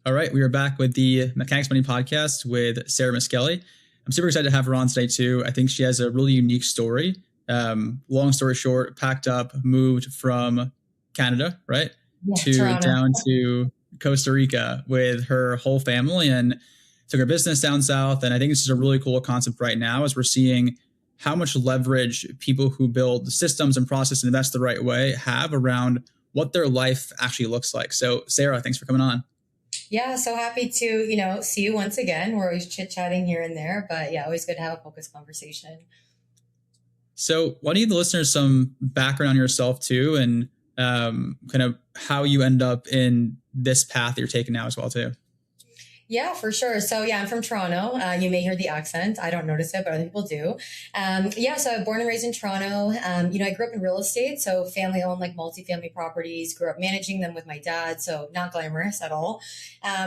All right, we are back with the Mechanics Money podcast with Sarah Miskelly. I'm super excited to have her on today too. I think she has a really unique story. Long story short, packed up, moved from Canada, right, Yeah, to Toronto. down to Costa Rica with her whole family and took her business down south. And I think this is a really cool concept right now as we're seeing how much leverage people who build systems and process and invest the right way have around what their life actually looks like. So, Sarah, thanks for coming on. Yeah, so happy to, see you once again. We're always chit-chatting here and there, but yeah, always good to have a focused conversation. So, why don't you give the listeners some background on yourself too, and kind of how you end up in this path that you're taking now as well too? Yeah, for sure. So yeah, I'm from Toronto. You may hear the accent. I don't notice it, but other people do. Yeah, so I'm born and raised in Toronto. I grew up in real estate, so family owned like multifamily properties. Grew up managing them with my dad, so not glamorous at all.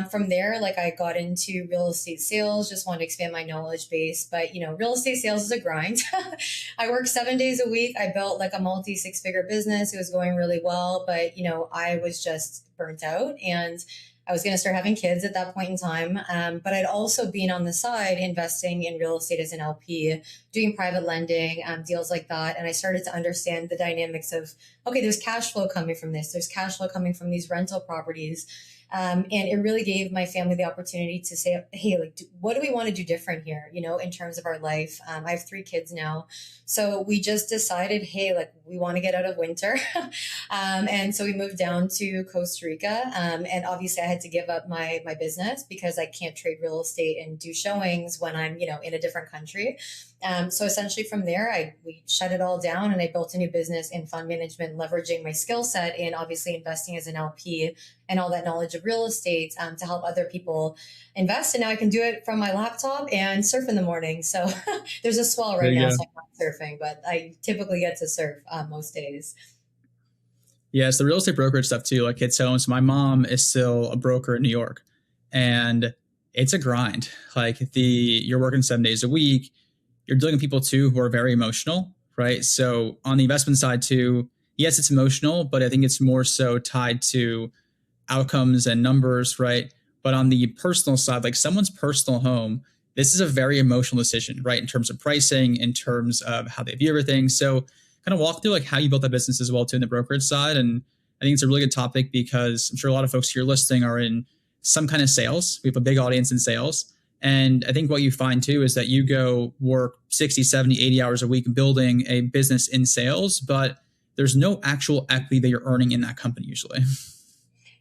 From there, like I got into real estate sales. Just wanted to expand my knowledge base, but real estate sales is a grind. I worked 7 days a week. I built like a multi six-figure business. It was going really well, but I was just burnt out and I was going to start having kids at that point in time. But I'd also been on the side investing in real estate as an LP, doing private lending, deals like that. And I started to understand the dynamics of, okay, there's cash flow coming from this. There's cash flow coming from these rental properties. And it really gave my family the opportunity to say, hey, like, what do we want to do different here, in terms of our life? I have 3 kids now. So we just decided, hey, like, we want to get out of winter. And so we moved down to Costa Rica. And obviously I had to give up my business because I can't trade real estate and do showings when I'm, in a different country. So essentially from there, we shut it all down and I built a new business in fund management, leveraging my skill set in obviously investing as an LP and all that knowledge of real estate to help other people invest. And now I can do it from my laptop and surf in the morning. So there's a swell There right you now, go. so I'm not surfing, but I typically get to surf most days. Yeah, it's the real estate brokerage stuff too. Like hits home. So my mom is still a broker in New York, and it's a grind. Like you're working 7 days a week. You're dealing with people too who are very emotional, right? So on the investment side too, yes, it's emotional, but I think it's more so tied to outcomes and numbers, right? But on the personal side, like someone's personal home, this is a very emotional decision, right? In terms of pricing, in terms of how they view everything. So kind of walk through like how you built that business as well too in the brokerage side. And I think it's a really good topic because I'm sure a lot of folks here listening are in some kind of sales. We have a big audience in sales. And I think what you find too is that you go work 60, 70, 80 hours a week building a business in sales, but there's no actual equity that you're earning in that company usually.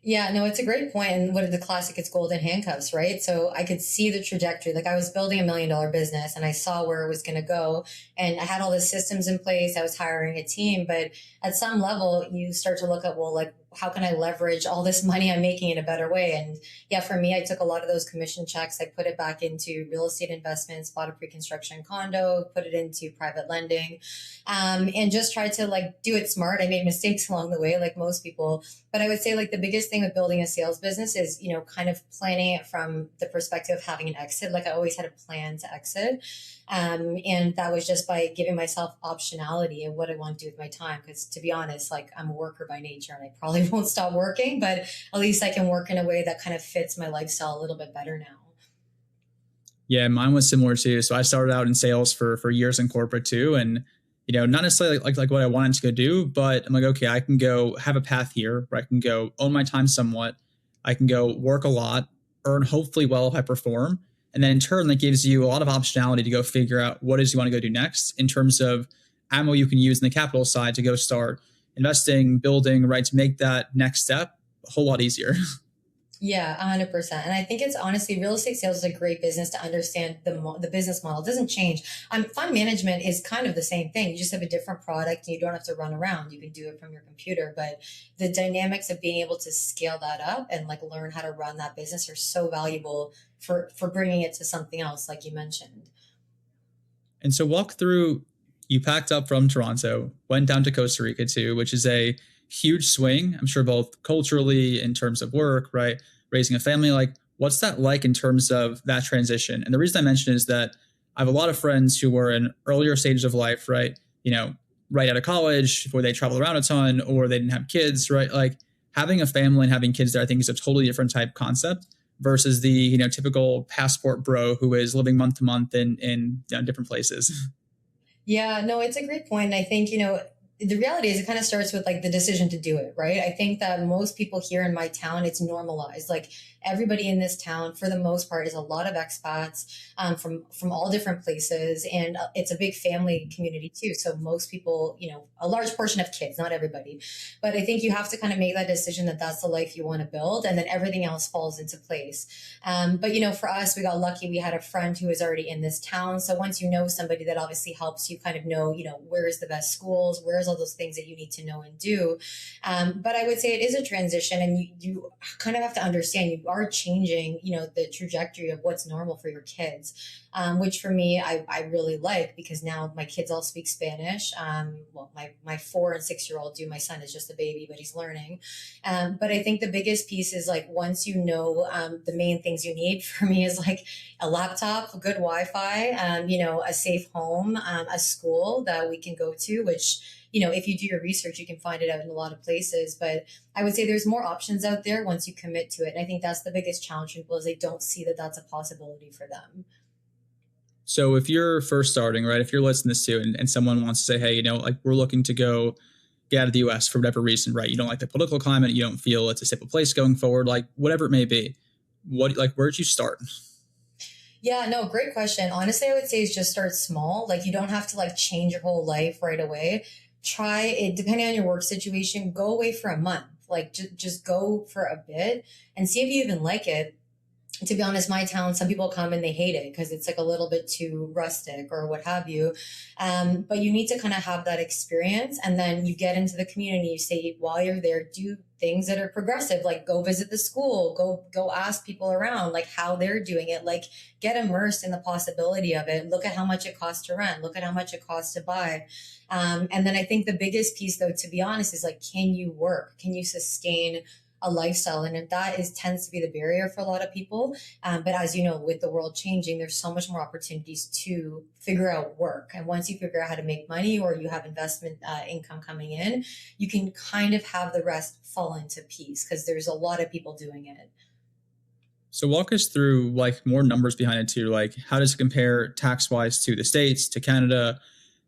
Yeah, no, it's a great point. And what are the classic? It's golden handcuffs, right? So I could see the trajectory. Like I was building $1 million business and I saw where it was going to go. And I had all the systems in place. I was hiring a team. But at some level, you start to look at, well, like, how can I leverage all this money I'm making in a better way? And yeah, for me, I took a lot of those commission checks. I put it back into real estate investments, bought a pre-construction condo, put it into private lending, and just tried to like do it smart. I made mistakes along the way, like most people. But I would say like the biggest thing with building a sales business is, kind of planning it from the perspective of having an exit. Like I always had a plan to exit. And that was just by giving myself optionality of what I want to do with my time. Because to be honest, like I'm a worker by nature and I probably won't stop working, but at least I can work in a way that kind of fits my lifestyle a little bit better now. Yeah, mine was similar too. So I started out in sales for years in corporate too. And, not necessarily like what I wanted to go do, but I'm like, okay, I can go have a path here where I can go own my time somewhat. I can go work a lot, earn hopefully well if I perform. And then in turn, that gives you a lot of optionality to go figure out what it is you want to go do next in terms of ammo you can use in the capital side to go start investing, building, right, to make that next step a whole lot easier. Yeah, 100%. And I think it's honestly, real estate sales is a great business to understand the business model. It doesn't change. Fund management is kind of the same thing. You just have a different product and you don't have to run around. You can do it from your computer. But the dynamics of being able to scale that up and like learn how to run that business are so valuable for bringing it to something else, like you mentioned. And so walk through, you packed up from Toronto, went down to Costa Rica too, which is a huge swing. I'm sure both culturally in terms of work, right? Raising a family, like what's that like in terms of that transition? And the reason I mention is that I have a lot of friends who were in earlier stages of life, right? Right out of college, where they traveled around a ton or they didn't have kids, right? Like having a family and having kids there, I think is a totally different type concept. versus the, typical passport bro who is living month to month in different places. Yeah, no, it's a great point. I think, the reality is it kind of starts with like the decision to do it, right? I think that most people here in my town, it's normalized. Like everybody in this town, for the most part, is a lot of expats from all different places, and it's a big family community too. So most people, a large portion of kids, not everybody, but I think you have to kind of make that decision that that's the life you want to build, and then everything else falls into place. But for us, we got lucky. We had a friend who was already in this town, so once you know somebody, that obviously helps you kind of know, where's the best schools, where's all those things that you need to know and do. But I would say it is a transition, and you kind of have to understand you are changing, the trajectory of what's normal for your kids, which for me, I really like, because now my kids all speak Spanish. Well, my 4 and 6-year-old do. My son is just a baby, but he's learning. But I think the biggest piece is like, once the main things you need for me is like a laptop, good Wi-Fi, a safe home, a school that we can go to, which, if you do your research, you can find it out in a lot of places. But I would say there's more options out there once you commit to it. And I think that's the biggest challenge for people, is they don't see that that's a possibility for them. So if you're first starting, right, if you're listening to this too, and someone wants to say, hey, like we're looking to get out of the US for whatever reason, right? You don't like the political climate, you don't feel it's a stable place going forward, like whatever it may be. Where'd you start? Yeah, no, great question. Honestly, I would say is just start small. Like you don't have to like change your whole life right away. Try it, depending on your work situation, go away for a month. Like just go for a bit and see if you even like it. To be honest, my town, some people come and they hate it because it's like a little bit too rustic or what have you. But you need to kind of have that experience. And then you get into the community, you say, while you're there, do things that are progressive, like go visit the school, go ask people around, like how they're doing it, like get immersed in the possibility of it. Look at how much it costs to rent, look at how much it costs to buy. And then I think the biggest piece though, to be honest, is like, can you work? Can you sustain a lifestyle? And that tends to be the barrier for a lot of people. But as you know, with the world changing, there's so much more opportunities to figure out work. And once you figure out how to make money, or you have investment income coming in, you can kind of have the rest fall into peace, because there's a lot of people doing it. So walk us through like more numbers behind it too. Like how does it compare tax wise to the States, to Canada?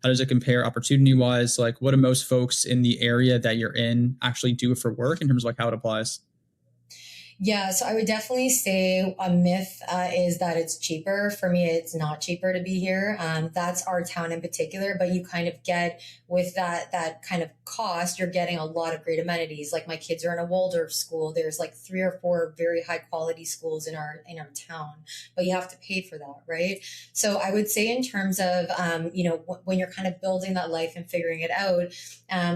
How does it compare opportunity wise? Like what do most folks in the area that you're in actually do for work in terms of like how it applies? Yeah, so I would definitely say a myth is that it's cheaper. For me, it's not cheaper to be here. That's our town in particular, but you kind of get with that kind of cost, you're getting a lot of great amenities. Like my kids are in a Waldorf school. There's like 3 or 4 very high quality schools in our town, but you have to pay for that, right? So I would say in terms of when you're kind of building that life and figuring it out,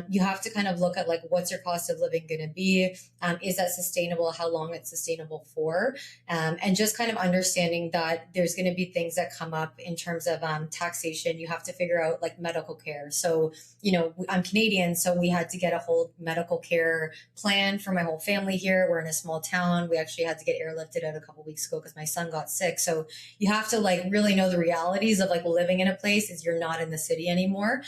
you have to kind of look at like what's your cost of living going to be? Is that sustainable? How long it's sustainable for? And just kind of understanding that there's going to be things that come up in terms of taxation. You have to figure out like medical care. So, I'm Canadian, so we had to get a whole medical care plan for my whole family here. We're in a small town. We actually had to get airlifted out a couple weeks ago because my son got sick. So you have to like really know the realities of like living in a place as you're not in the city anymore.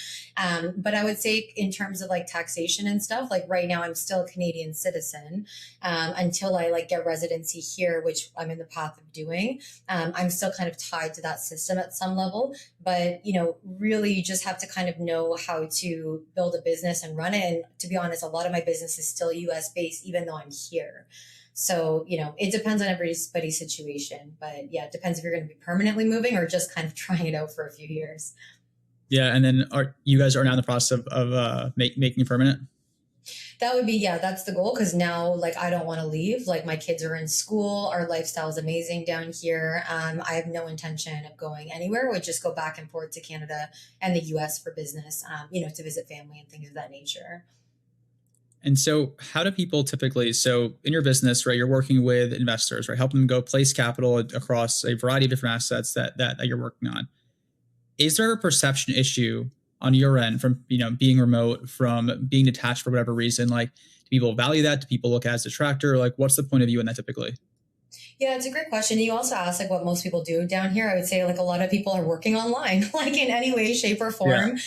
But I would say in terms of like taxation and stuff, like right now I'm still a Canadian citizen until I like get residency here, which I'm in the path of doing. I'm still kind of tied to that system at some level, but really you just have to kind of know how to build a business and run it. And to be honest, a lot of my business is still US based, even though I'm here. So, it depends on everybody's situation, but yeah, it depends if you're going to be permanently moving or just kind of trying it out for a few years. Yeah. And then you guys are now in the process of making it permanent? That would be, yeah, that's the goal. Cause now like, I don't want to leave. Like my kids are in school. Our lifestyle is amazing down here. I have no intention of going anywhere. Would just go back and forth to Canada and the US for business, to visit family and things of that nature. And so how do people typically, so in your business, right, you're working with investors, right, helping them go place capital across a variety of different assets that you're working on. Is there a perception issue on your end from, being remote, from being detached for whatever reason? Like, do people value that? Do people look at it as a detractor? Like, what's the point of view in that typically? Yeah, it's a great question. You also asked like what most people do down here. I would say like a lot of people are working online, like in any way, shape, or Yeah. form.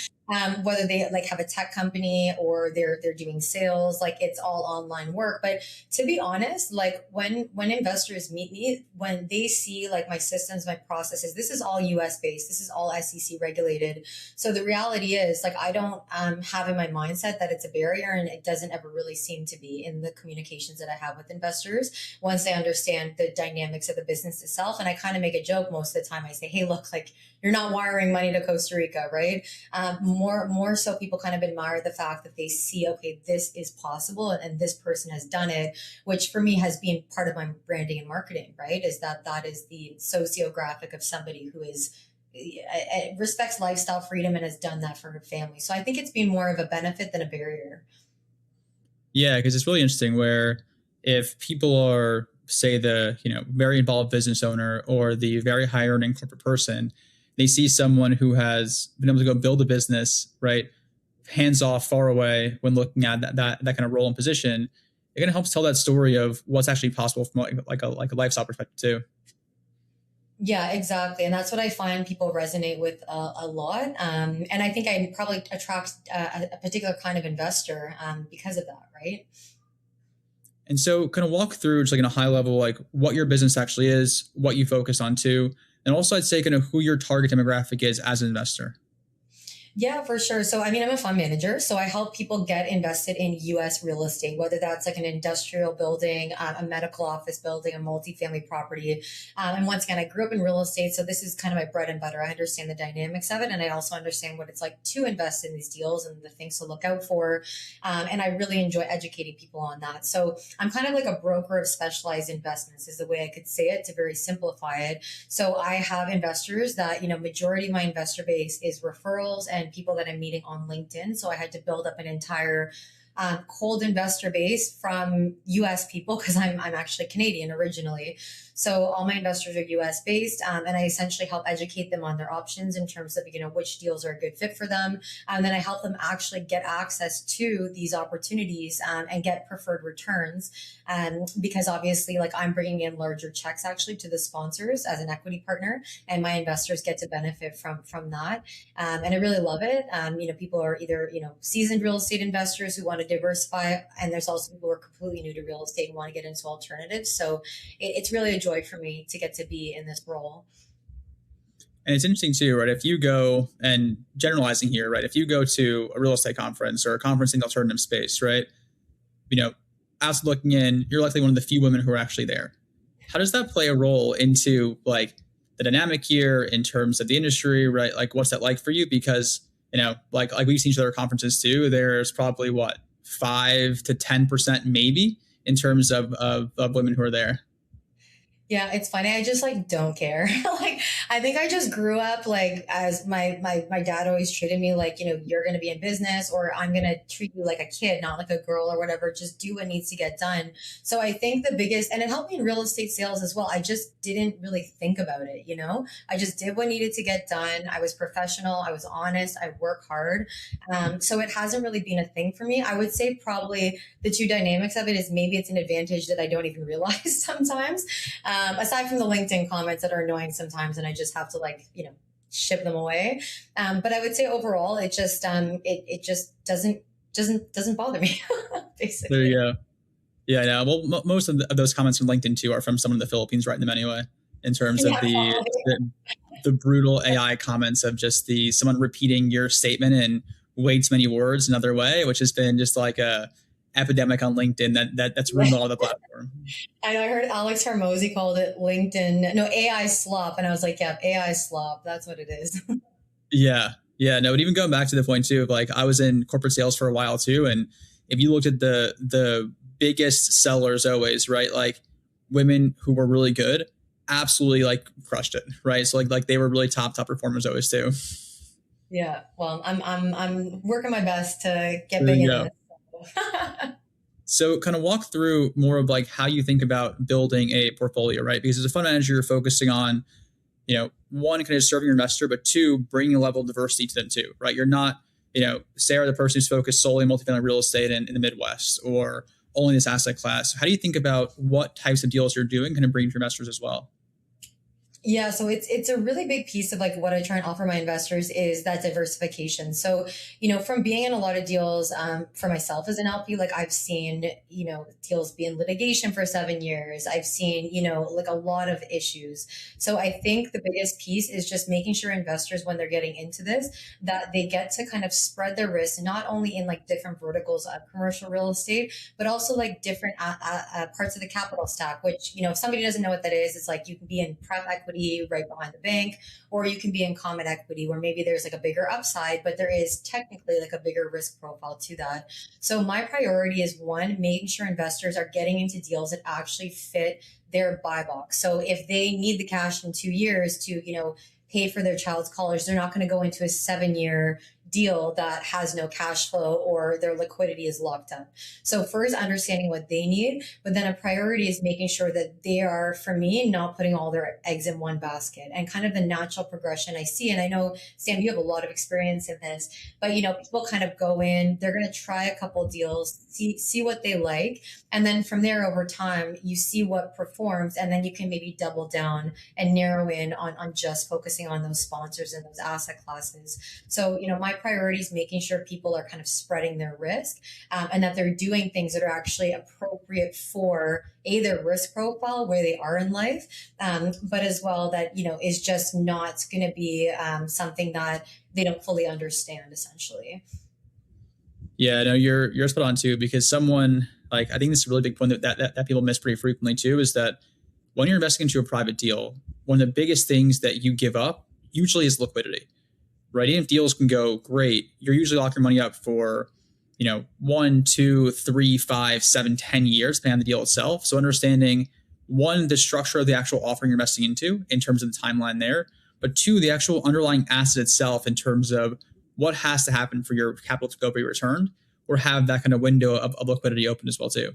whether they like have a tech company or they're doing sales, like it's all online work. But to be honest, like when investors meet me, when they see like my systems, my processes, this is all US based, this is all SEC regulated. So the reality is like I don't have in my mindset that it's a barrier, and it doesn't ever really seem to be in the communications that I have with investors once they understand the dynamics of the business itself. And I kind of make a joke most of the time. I say, hey, look, like you're not wiring money to Costa Rica, right? More so people kind of admire the fact that they see, okay, this is possible and this person has done it, which for me has been part of my branding and marketing, right? Is that is the sociographic of somebody who is respects lifestyle freedom and has done that for her family. So I think it's been more of a benefit than a barrier. Yeah, because it's really interesting where if people are, say, the very involved business owner or the very high earning corporate person, they see someone who has been able to go build a business, right, hands off, far away, when looking at that kind of role and position, it kind of helps tell that story of what's actually possible from like a lifestyle perspective too. Yeah, exactly. And that's what I find people resonate with a lot. And I think I probably attract a particular kind of investor because of that, right? And so kind of walk through just like in a high level, like what your business actually is, what you focus on too. And also I'd say kind of who your target demographic is as an investor. Yeah, for sure. So, I mean, I'm a fund manager. So I help people get invested in US real estate, whether that's like an industrial building, a medical office building, a multifamily property. And once again, I grew up in real estate. So this is kind of my bread and butter. I understand the dynamics of it. And I also understand what it's like to invest in these deals and the things to look out for. And I really enjoy educating people on that. So I'm kind of like a broker of specialized investments, is the way I could say it to very simplify it. So I have investors that, majority of my investor base is referrals and people that I'm meeting on LinkedIn. So I had to build up an entire cold investor base from US people because I'm actually Canadian originally. So all my investors are US based, and I essentially help educate them on their options in terms of which deals are a good fit for them, and then I help them actually get access to these opportunities and get preferred returns, because obviously like I'm bringing in larger checks actually to the sponsors as an equity partner, and my investors get to benefit from that, and I really love it. People are either seasoned real estate investors who want to diversify, and there's also people who are completely new to real estate and want to get into alternatives. So it's really a joy for me to get to be in this role. And it's interesting too, right? If you go, and generalizing here, right? If you go to a real estate conference or a conference in the alternative space, right? As looking in, you're likely one of the few women who are actually there. How does that play a role into like the dynamic here in terms of the industry, right? Like what's that like for you? Because, like we've seen each other at conferences too, there's probably 5 to 10% maybe in terms of women who are there. Yeah, it's funny. I just like don't care. Like I think I just grew up like as my dad always treated me like, you're gonna be in business or I'm gonna treat you like a kid, not like a girl or whatever. Just do what needs to get done. So I think the biggest, and it helped me in real estate sales as well. I just didn't really think about it, I just did what needed to get done. I was professional, I was honest, I work hard. So it hasn't really been a thing for me. I would say probably the two dynamics of it is maybe it's an advantage that I don't even realize sometimes. Aside from the LinkedIn comments that are annoying sometimes, and I just have to ship them away. But I would say overall, it just it just doesn't bother me. Basically. There you go. Yeah, yeah. Well, most of those comments from LinkedIn too are from someone in the Philippines writing them anyway. In terms of the brutal AI comments of just someone repeating your statement in way too many words another way, which has been just like a epidemic on LinkedIn that's ruined all the platform. I know I heard Alex Hermosi called it AI slop, and I was like, yeah, AI slop, that's what it is. Yeah, no, but even going back to the point too of like I was in corporate sales for a while too, and if you looked at the biggest sellers always, right, like women who were really good absolutely like crushed it, right? So like they were really top performers always too. Yeah, well, I'm working my best to get big in this. So kind of walk through more of like how you think about building a portfolio, right? Because as a fund manager, you're focusing on, one, kind of serving your investor, but two, bringing a level of diversity to them too, right? You're not, Sarah, the person who's focused solely on multifamily real estate in the Midwest or only this asset class. How do you think about what types of deals you're doing kind of bring to your investors as well? Yeah, so it's a really big piece of like what I try and offer my investors is that diversification. So, from being in a lot of deals for myself as an LP, like I've seen, deals be in litigation for 7 years. I've seen, like a lot of issues. So I think the biggest piece is just making sure investors, when they're getting into this, that they get to kind of spread their risk, not only in like different verticals of commercial real estate, but also like different parts of the capital stack, which, if somebody doesn't know what that is, it's like you can be in prep equity right behind the bank, or you can be in common equity where maybe there's like a bigger upside, but there is technically like a bigger risk profile to that. So my priority is one, making sure investors are getting into deals that actually fit their buy box. So if they need the cash in 2 years to, pay for their child's college, they're not going to go into a 7 year deal that has no cash flow or their liquidity is locked up. So first understanding what they need, but then a priority is making sure that they are, for me, not putting all their eggs in one basket. And kind of the natural progression I see, and I know, Sam, you have a lot of experience in this, but people kind of go in, they're going to try a couple deals, see what they like, and then from there over time you see what performs, and then you can maybe double down and narrow in on just focusing on those sponsors and those asset classes. So, my priority is making sure people are kind of spreading their risk, and that they're doing things that are actually appropriate for their risk profile, where they are in life, but as well that, is just not going to be something that they don't fully understand, essentially. Yeah, no, you're spot on too, because someone like, I think this is a really big point that people miss pretty frequently too, is that when you're investing into a private deal, one of the biggest things that you give up usually is liquidity, right? Even if deals can go great, you're usually locking your money up for, 1, 2, 3, 5, 7, 10 years, depending on the deal itself. So understanding, one, the structure of the actual offering you're investing into in terms of the timeline there, but two, the actual underlying asset itself in terms of what has to happen for your capital to go be returned, or have that kind of window of liquidity open as well too.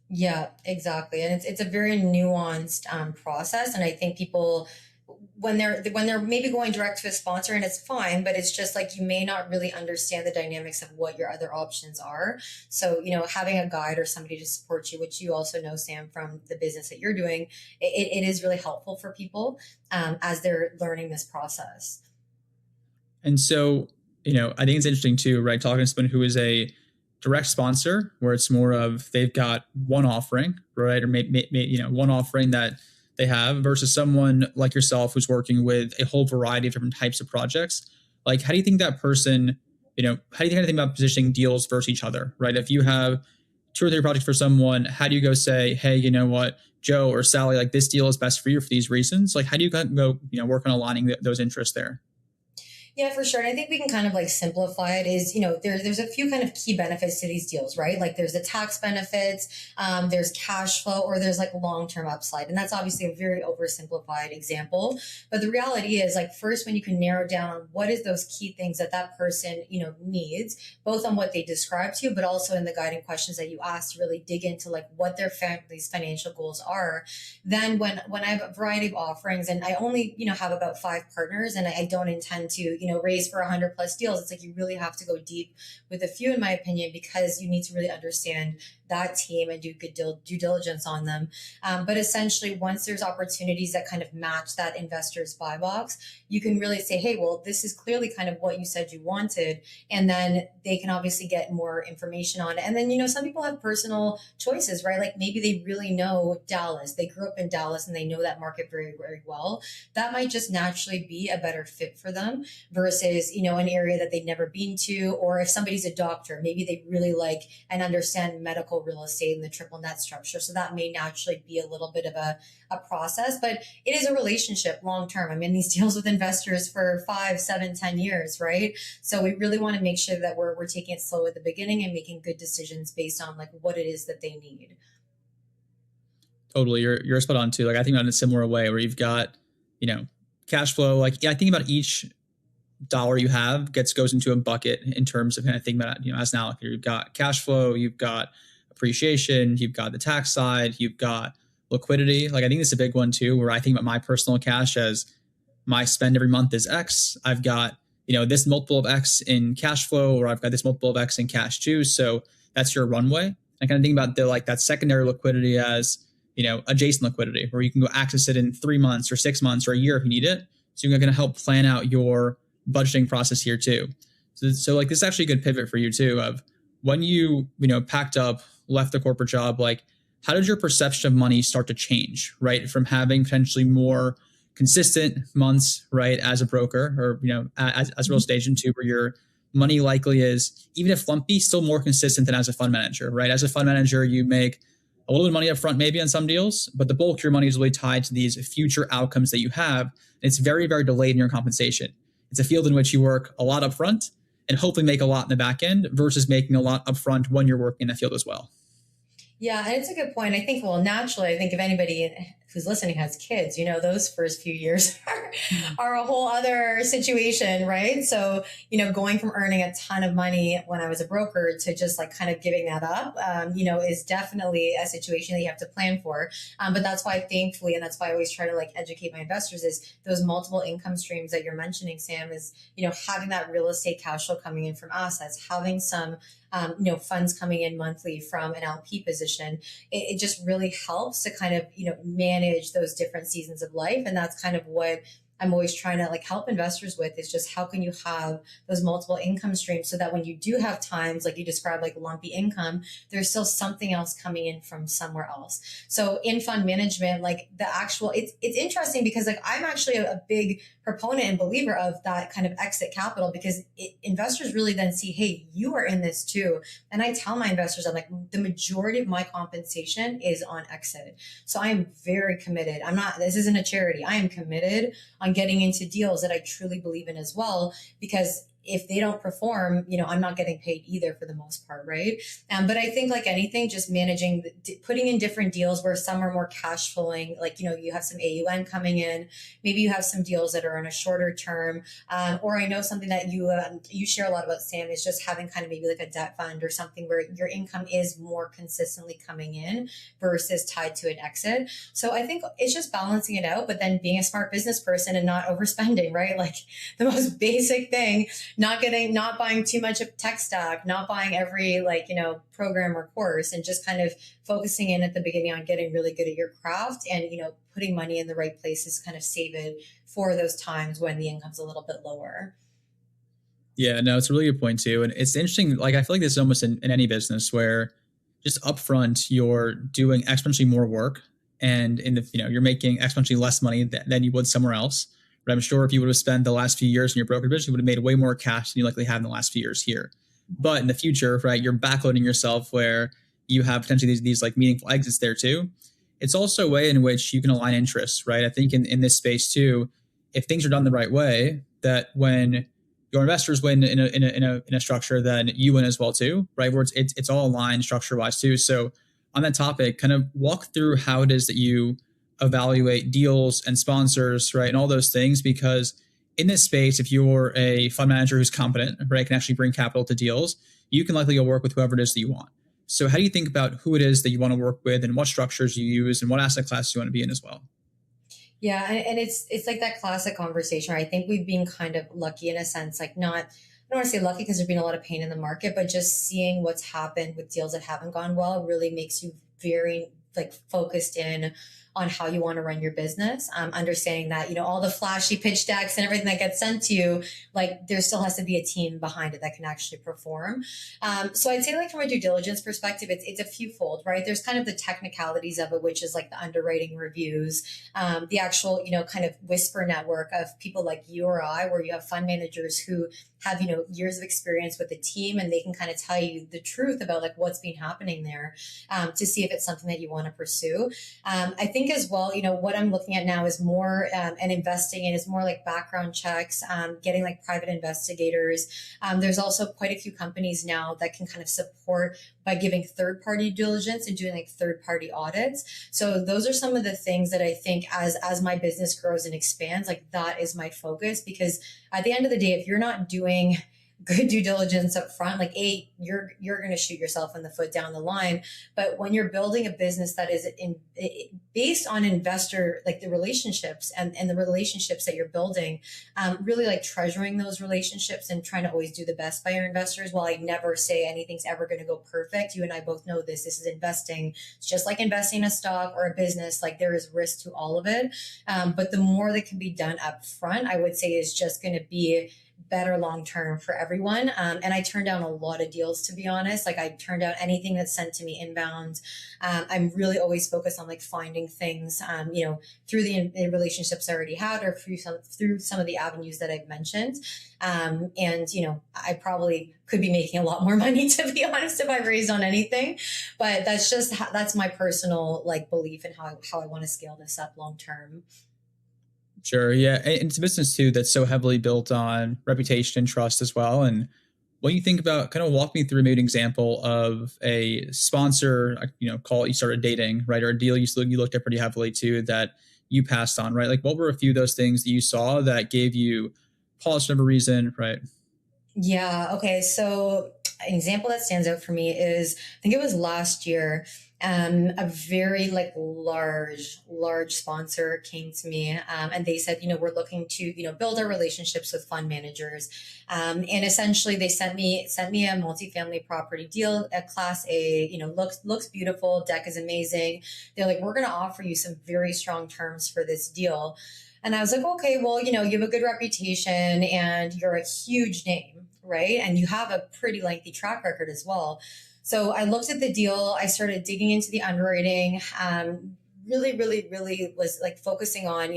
Yeah, exactly. And it's a very nuanced process. And I think people, when they're maybe going direct to a sponsor, and it's fine, but it's just like you may not really understand the dynamics of what your other options are. So, having a guide or somebody to support you, which you also know, Sam, from the business that you're doing, it is really helpful for people as they're learning this process. And so, I think it's interesting too, right? Talking to someone who is a direct sponsor, where it's more of they've got one offering, right? Or maybe one offering that they have, versus someone like yourself who's working with a whole variety of different types of projects. Like, how do you think that person, how do you think about positioning deals versus each other, right? If you have 2 or 3 projects for someone, how do you go say, hey, you know what, Joe or Sally, like this deal is best for you for these reasons? Like, how do you go, work on aligning those interests there? Yeah, for sure. And I think we can kind of like simplify it is, there's a few kind of key benefits to these deals, right? Like there's the tax benefits, there's cash flow, or there's like long-term upside. And that's obviously a very oversimplified example. But the reality is like, first, when you can narrow down on what is those key things that that person, needs, both on what they describe to you, but also in the guiding questions that you ask to really dig into like what their family's financial goals are. Then when I have a variety of offerings, and I only, have about 5 partners, and I don't intend to, raise for 100 plus deals. It's like you really have to go deep with a few, in my opinion, because you need to really understand that team and do good due diligence on them. But essentially, once there's opportunities that kind of match that investor's buy box, you can really say, hey, well, this is clearly kind of what you said you wanted. And then they can obviously get more information on it. And then, some people have personal choices, right? Like maybe they really know Dallas. They grew up in Dallas and they know that market very, very well. That might just naturally be a better fit for them versus, an area that they've never been to. Or if somebody's a doctor, maybe they really like and understand medical real estate and the triple net structure. So that may naturally be a little bit of a process, but it is a relationship long term. I'm in these deals with investors for 5, 7, 10 years, right? So we really want to make sure that we're taking it slow at the beginning and making good decisions based on like what it is that they need. Totally. You're spot on too. Like I think about it in a similar way where you've got, cash flow. Like, yeah, I think about each dollar you have goes into a bucket in terms of kind of thinking about, as an allocator, you've got cash flow, you've got appreciation, you've got the tax side, you've got liquidity. Like I think this is a big one too, where I think about my personal cash as my spend every month is X. I've got, this multiple of X in cash flow, or I've got this multiple of X in cash too. So that's your runway. I kind of think about that secondary liquidity as, adjacent liquidity where you can go access it in 3 months or 6 months or a year if you need it. So you're going to help plan out your budgeting process here too. So like this is actually a good pivot for you too of when you packed up, left the corporate job, like how did your perception of money start to change, right? From having potentially more consistent months, right, as a broker or, as a real estate agent too, where your money likely is, even if lumpy, still more consistent than as a fund manager, right? As a fund manager, you make a little bit of money up front, maybe on some deals, but the bulk of your money is really tied to these future outcomes that you have. And it's very, very delayed in your compensation. It's a field in which you work a lot up front and hopefully make a lot in the back end versus making a lot up front when you're working in the field as well. Yeah, and it's a good point. I think, well, naturally, I think if anybody who's listening has kids, those first few years are a whole other situation, right? So, going from earning a ton of money when I was a broker to just like kind of giving that up, is definitely a situation that you have to plan for. But that's why, thankfully, and that's why I always try to like educate my investors is those multiple income streams that you're mentioning, Sam, is, having that real estate cash flow coming in from assets, having some funds coming in monthly from an LP position, it just really helps to kind of, manage those different seasons of life. And that's kind of what I'm always trying to like help investors with is just how can you have those multiple income streams so that when you do have times like you described, like lumpy income, there's still something else coming in from somewhere else. So in fund management, like it's interesting because like I'm actually a big proponent and believer of that kind of exit capital because investors really then see, hey, you are in this too. And I tell my investors, I'm like, the majority of my compensation is on exit. So I am very committed. This isn't a charity. I am committed on getting into deals that I truly believe in as well, because if they don't perform, I'm not getting paid either for the most part, right? But I think like anything, just managing, putting in different deals where some are more cash flowing, like, you have some AUM coming in, maybe you have some deals that are on a shorter term, or I know something that you share a lot about, Sam, is just having kind of maybe like a debt fund or something where your income is more consistently coming in versus tied to an exit. So I think it's just balancing it out, but then being a smart business person and not overspending, right? Like the most basic thing, not buying too much of tech stack, not buying every program or course, and just kind of focusing in at the beginning on getting really good at your craft and, putting money in the right places, kind of save it for those times when the income's a little bit lower. Yeah, no, it's a really good point too. And it's interesting. Like, I feel like this is almost in any business where just upfront, you're doing exponentially more work and you're making exponentially less money than you would somewhere else. But I'm sure if you would have spent the last few years in your brokerage business, you would have made way more cash than you likely have in the last few years here. But in the future, right, you're backloading yourself where you have potentially these like meaningful exits there too. It's also a way in which you can align interests, right? I think in this space too, if things are done the right way, that when your investors win in a structure, then you win as well too, right? Where it's all aligned structure wise too. So on that topic, kind of walk through how it is that you evaluate deals and sponsors, right? And all those things, because in this space, if you're a fund manager who's competent, right, can actually bring capital to deals, you can likely go work with whoever it is that you want. So how do you think about who it is that you want to work with and what structures you use and what asset class you want to be in as well? Yeah. And it's like that classic conversation, right? I think we've been kind of lucky in a sense, like I don't want to say lucky because there's been a lot of pain in the market, but just seeing what's happened with deals that haven't gone well really makes you very like focused in on how you want to run your business. Understanding that, all the flashy pitch decks and everything that gets sent to you, like there still has to be a team behind it that can actually perform. So I'd say like from a due diligence perspective, it's a few fold, right? There's kind of the technicalities of it, which is like the underwriting reviews, the actual, kind of whisper network of people like you or I, where you have fund managers who have, years of experience with the team and they can kind of tell you the truth about like what's been happening there to see if it's something that you want to pursue. I think as well, what I'm looking at now is more and investing in is more like background checks, getting like private investigators. There's also quite a few companies now that can kind of support by giving third-party diligence and doing like third-party audits. So those are some of the things that I think as my business grows and expands, like that is my focus, because at the end of the day, if you're not doing good due diligence up front, like you're going to shoot yourself in the foot down the line. But when you're building a business that is based on investor, like the relationships and the relationships that you're building, really like treasuring those relationships and trying to always do the best by your investors. While I never say anything's ever going to go perfect, you and I both know this is investing. It's just like investing in a stock or a business. Like there is risk to all of it, but the more that can be done up front, I would say is just going to be better long term for everyone. And I turned down a lot of deals, to be honest. Like I turned down anything that's sent to me inbound. I'm really always focused on like finding things, through the relationships I already had, or through some of the avenues that I've mentioned. I probably could be making a lot more money, to be honest, if I raised on anything. But that's my personal like belief in how I want to scale this up long term. Sure. Yeah. And it's a business too that's so heavily built on reputation and trust as well. And when you think about, kind of walk me through maybe an example of a sponsor, call it you started dating, right? Or a deal you looked at pretty heavily too that you passed on, right? Like what were a few of those things that you saw that gave you pause for no reason, right? Yeah. Okay. So an example that stands out for me is, I think it was last year. A very like large sponsor came to me, and they said, we're looking to, build our relationships with fund managers. And essentially they sent me a multifamily property deal, a class A, looks beautiful. Deck is amazing. They're like, we're going to offer you some very strong terms for this deal. And I was like, okay, well, you have a good reputation and you're a huge name, right? And you have a pretty lengthy track record as well. So I looked at the deal. I started digging into the underwriting. Really, really, really was like focusing on,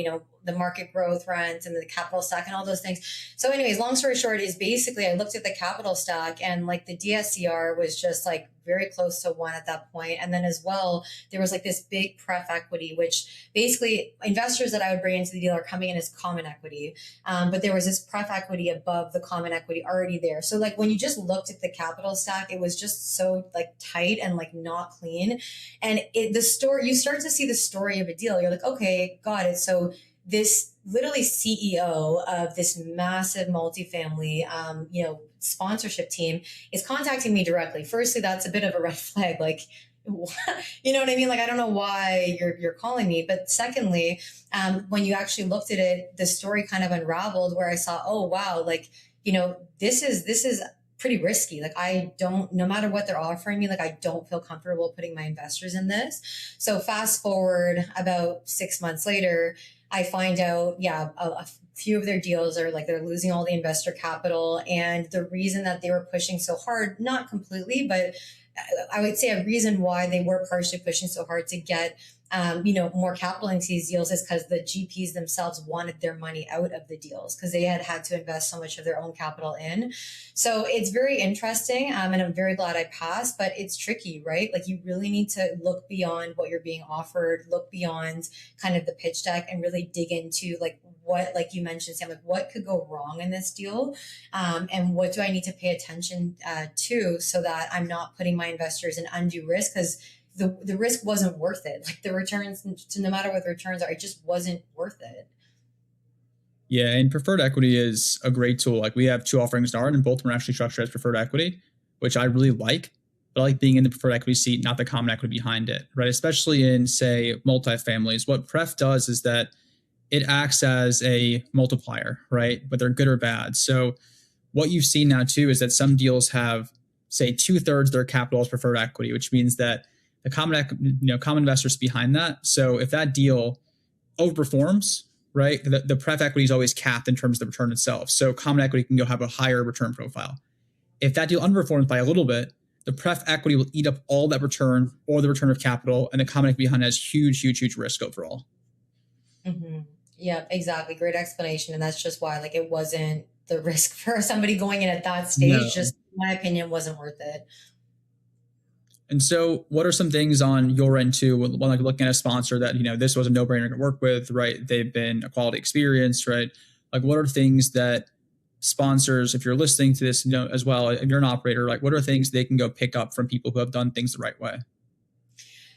the market growth, rent, and the capital stack and all those things. So anyways, long story short is basically I looked at the capital stack and like the DSCR was just like very close to 1 at that point. And then as well, there was like this big pref equity, which basically investors that I would bring into the deal are coming in as common equity. But there was this pref equity above the common equity already there. So like when you just looked at the capital stack, it was just so like tight and like not clean. And you start to see the story of a deal. You're like, okay, got it. So this literally CEO of this massive multifamily, sponsorship team is contacting me directly. Firstly, that's a bit of a red flag. Like, you know what I mean? Like, I don't know why you're calling me. But secondly, when you actually looked at it, the story kind of unraveled where I saw, oh, wow, like, this is pretty risky. Like no matter what they're offering me, like I don't feel comfortable putting my investors in this. So fast forward about 6 months later, I find out, a few of their deals are like they're losing all the investor capital. And the reason that they were pushing so hard, not completely, but I would say a reason why they were partially pushing so hard to get more capital into these deals is because the GPs themselves wanted their money out of the deals because they had to invest so much of their own capital in. So it's very interesting, and I'm very glad I passed, but it's tricky, right? Like you really need to look beyond what you're being offered, look beyond kind of the pitch deck and really dig into like what, like you mentioned, Sam, like what could go wrong in this deal, and what do I need to pay attention to so that I'm not putting my investors in undue risk because the risk wasn't worth it. Like the returns, no matter what the returns are, it just wasn't worth it. Yeah, and preferred equity is a great tool. Like we have 2 offerings now, and both of them are actually structured as preferred equity, which I really like. But I like being in the preferred equity seat, not the common equity behind it, right? Especially in, say, multifamilies. What pref does is that it acts as a multiplier, right? Whether good or bad. So what you've seen now too is that some deals have, say, 2/3 their capital as preferred equity, which means that the common investors behind that. So if that deal overperforms, right, the pref equity is always capped in terms of the return itself. So common equity can go have a higher return profile. If that deal underperforms by a little bit, the pref equity will eat up all that return or the return of capital, and the common equity behind has huge risk overall. Mm-hmm. Yeah, exactly. Great explanation. And that's just why, like, it wasn't the risk for somebody going in at that stage. No. Just, in my opinion, wasn't worth it. And so what are some things on your end too, when like looking at a sponsor that, this was a no-brainer to work with, right? They've been a quality experience, right? Like what are things that sponsors, if you're listening to this, as well, if you're an operator, like what are things they can go pick up from people who have done things the right way?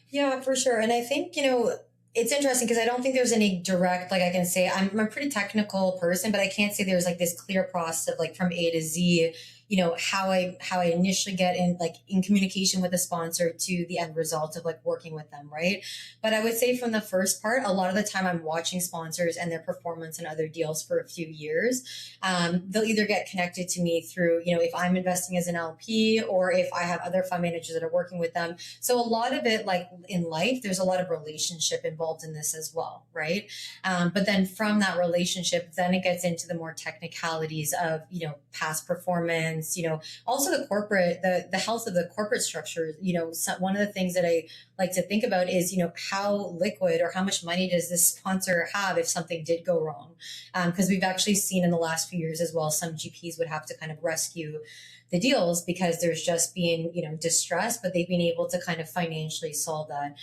Yeah, for sure. And I think, it's interesting because I don't think there's any direct, like I can say I'm a pretty technical person, but I can't say there's like this clear process of like from A to Z, how I initially get in, like, in communication with the sponsor to the end result of like working with them, right? But I would say from the first part, a lot of the time I'm watching sponsors and their performance in other deals for a few years. They'll either get connected to me through, if I'm investing as an LP, or if I have other fund managers that are working with them. So a lot of it, like in life, there's a lot of relationship involved in this as well, right? But then from that relationship, then it gets into the more technicalities of, past performance, also the health of the corporate structure. One of the things that I like to think about is, how liquid or how much money does this sponsor have if something did go wrong? Because we've actually seen in the last few years as well, some GPs would have to kind of rescue the deals because there's just been, distress, but they've been able to kind of financially solve that.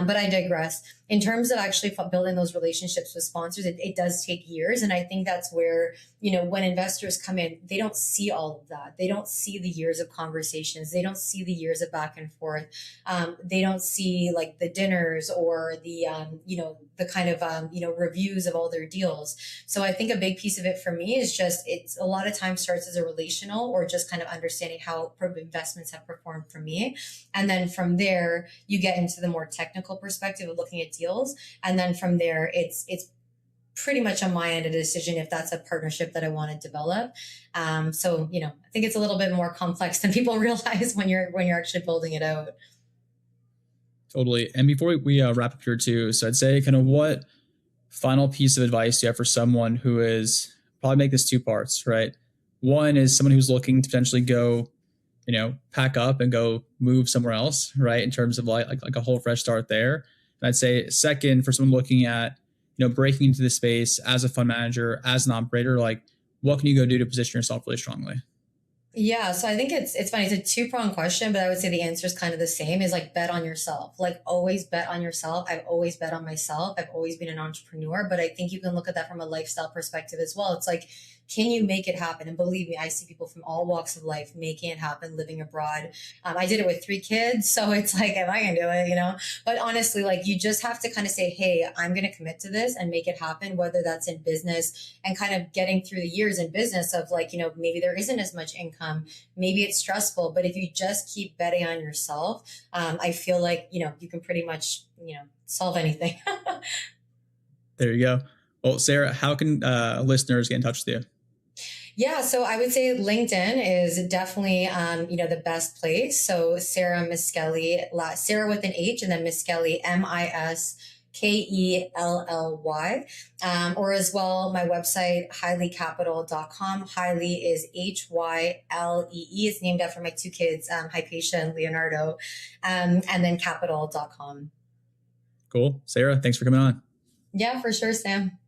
But I digress. In terms of actually building those relationships with sponsors, it does take years. And I think that's where, when investors come in, they don't see all of that. They don't see the years of conversations. They don't see the years of back and forth. They don't see like the dinners or the, the kind of, reviews of all their deals. So I think a big piece of it for me is just, it's a lot of times starts as a relational or just kind of understanding how investments have performed for me. And then from there, you get into the more technical perspective of looking at deals. And then from there, it's pretty much on my end a decision if that's a partnership that I want to develop. So, I think it's a little bit more complex than people realize when you're actually building it out. Totally. And before we wrap up here too, so I'd say kind of what final piece of advice do you have for someone who is probably make this two parts, right? One is someone who's looking to potentially go, pack up and go move somewhere else, right? In terms of like a whole fresh start there. And I'd say second, for someone looking at, breaking into the space as a fund manager, as an operator, like what can you go do to position yourself really strongly? Yeah, so I think it's funny. It's a two-pronged question, but I would say the answer is kind of the same, is like bet on yourself. Like always bet on yourself. I've always bet on myself. I've always been an entrepreneur, but I think you can look at that from a lifestyle perspective as well. It's like, can you make it happen? And believe me, I see people from all walks of life making it happen, living abroad. I did it with 3 kids. So it's like, am I going to do it, But honestly, like you just have to kind of say, hey, I'm going to commit to this and make it happen, whether that's in business and kind of getting through the years in business of like, maybe there isn't as much income. Maybe it's stressful, but if you just keep betting on yourself, I feel like, you can pretty much, solve anything. There you go. Well, Sarah, how can listeners get in touch with you? Yeah, so I would say LinkedIn is definitely, the best place. So Sarah Miskelly, Sarah with an H, and then Miskelly, Miskelly. Or as well, my website, HyleeCapital.com. Hylee is Hylee. It's named after my 2 kids, Hypatia and Leonardo, and then capital.com. Cool. Sarah, thanks for coming on. Yeah, for sure, Sam.